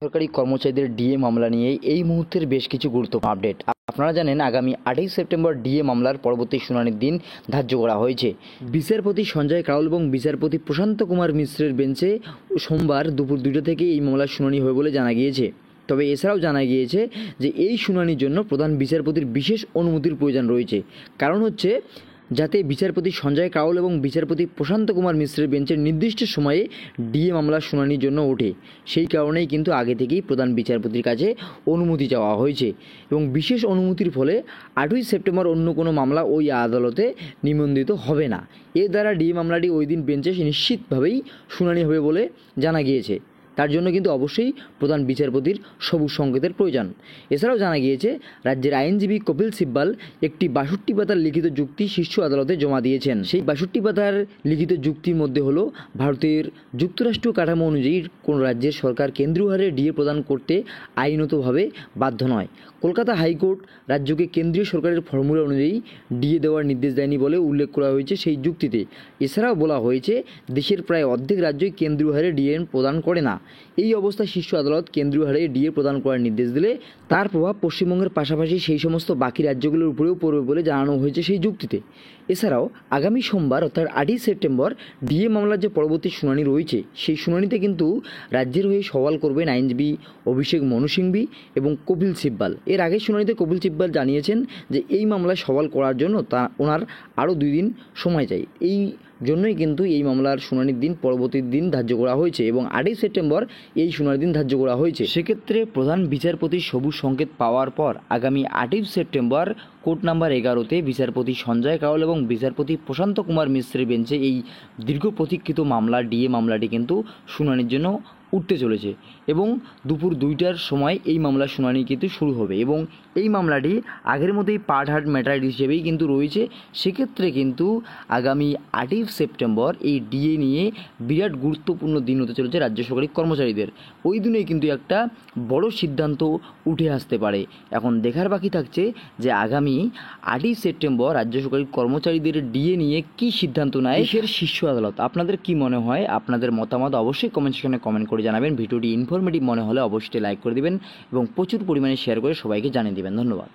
সরকারি কর্মচারীদের ডিএ মামলা নিয়ে এই মুহূর্তের বেশ কিছু গুরুত্বপূর্ণ আপডেট। আপনারা জানেন আগামী 8ই সেপ্টেম্বর ডিএ মামলার পরবর্তী শুনানির দিন ধার্য করা হয়েছে। বিচারপতি সঞ্জয় কারোল এবং বিচারপতি প্রশান্ত কুমার মিশ্রের বেঞ্চে সোমবার দুপুর 2টা থেকে এই মামলার শুনানি হবে বলে জানা গিয়েছে। তবে এছাড়াও জানা গিয়েছে যে এই শুনানির জন্য প্রধান বিচারপতির বিশেষ অনুমতির প্রয়োজন রয়েছে। কারণ হচ্ছে যাতে বিচারপতি সঞ্জয় কারোল এবং বিচারপতি প্রশান্ত কুমার মিশ্রের বেঞ্চের নির্দিষ্ট সময়ে ডিএ মামলার শুনানির জন্য ওঠে। সেই কারণেই কিন্তু আগে থেকেই প্রধান বিচারপতির কাছে অনুমতি চাওয়া হয়েছে এবং বিশেষ অনুমতির ফলে 8ই সেপ্টেম্বর অন্য কোনো মামলা ওই আদালতে নিবন্ধিত হবে না। এর দ্বারা ডিএ মামলাটি ওই দিন বেঞ্চে নিশ্চিতভাবেই শুনানি হবে বলে জানা গিয়েছে। তার জন্য কিন্তু অবশ্যই প্রধান বিচারপতির সবুজ সংকেতের প্রয়োজন। এছাড়াও জানা গিয়েছে রাজ্যের আইনজীবী কপিল সিব্বাল একটি 62 পাতার লিখিত যুক্তি শীর্ষ আদালতে জমা দিয়েছেন। সেই 62 পাতার লিখিত যুক্তির মধ্যে হলো ভারতের যুক্তরাষ্ট্রীয় কাঠামো অনুযায়ী কোন রাজ্যের সরকার কেন্দ্রীয় হারে ডিএ প্রদান করতে আইনতভাবে বাধ্য নয়। কলকাতা হাইকোর্ট রাজ্যকে কেন্দ্রীয় সরকারের ফর্মুলা অনুযায়ী ডিএ দেওয়ার নির্দেশ দেয়নি বলে উল্লেখ করা হয়েছে সেই যুক্তিতে। এছাড়াও বলা হয়েছে দেশের প্রায় অর্ধেক রাজ্যই কেন্দ্রীয় হারে ডিএ প্রদান করে না। এই অবস্থায় শীর্ষ আদালত কেন্দ্রীয় হারে ডিএ প্রদান করার নির্দেশ দিলে তার প্রভাব পশ্চিমবঙ্গের পাশাপাশি সেই সমস্ত বাকি রাজ্যগুলোর উপরেও পড়বে বলে জানানো হয়েছে সেই যুক্তিতে। এছাড়াও আগামী সোমবার অর্থাৎ 8ই সেপ্টেম্বর ডিএ মামলার যে পরবর্তী শুনানি রয়েছে সেই শুনানিতে কিন্তু রাজ্যের হয়ে সওয়াল করবেন আইনজীবী অভিষেক মনু সিংভি এবং কপিল সিব্বাল। এর আগের শুনানিতে কপিল সিব্বাল জানিয়েছেন যে এই মামলায় সওয়াল করার জন্য ওনার আরও 2 দিন সময় চাই। এই জন্যই কিন্তু এই মামলার শুনানির দিন পরবর্তী দিন ধার্য করা হয়েছে এবং 8ই সেপ্টেম্বর এই শুনানির দিন ধার্য করা হয়েছে। সেক্ষেত্রে প্রধান বিচারপতির সবুজ সংকেত পাওয়ার পর আগামী 8ই সেপ্টেম্বর কোর্ট নাম্বার 11-তে বিচারপতি সঞ্জয় কারোল এবং বিচারপতি প্রশান্ত কুমার মিশ্রের বেঞ্চে এই দীর্ঘ প্রতীক্ষিত মামলা ডিএ মামলাটি কিন্তু শুনানির জন্য উঠতে চলেছে এবং দুপুর 2টার সময় এই মামলার শুনানি কিন্তু শুরু হবে এবং এই মামলাটি আগের মতোই পার্ট হার্ট ম্যাটার হিসেবেই কিন্তু রয়েছে। সেক্ষেত্রে কিন্তু আগামী 8ই সেপ্টেম্বর এই ডিএ নিয়ে বিরাট গুরুত্বপূর্ণ দিন হতে চলেছে রাজ্য সরকারি কর্মচারীদের। ওই দিনেই কিন্তু একটা বড় সিদ্ধান্ত উঠে আসতে পারে। এখন দেখার বাকি থাকছে যে আগামী 8ই সেপ্টেম্বর রাজ্য সরকারি কর্মচারীদের ডিএ নিয়ে কী সিদ্ধান্ত নেয় দেশের শীর্ষ আদালত। আপনাদের কি মনে হয়? আপনাদের মতামত অবশ্যই কমেন্ট সেকশনে কমেন্ট করে জানাবেন। ভিডিওটি ইনফরমেটিভ মনে হলে অবশ্যই লাইক করে দিবেন এবং প্রচুর পরিমাণে শেয়ার করে সবাইকে জানিয়ে দিবেন। ধন্যবাদ।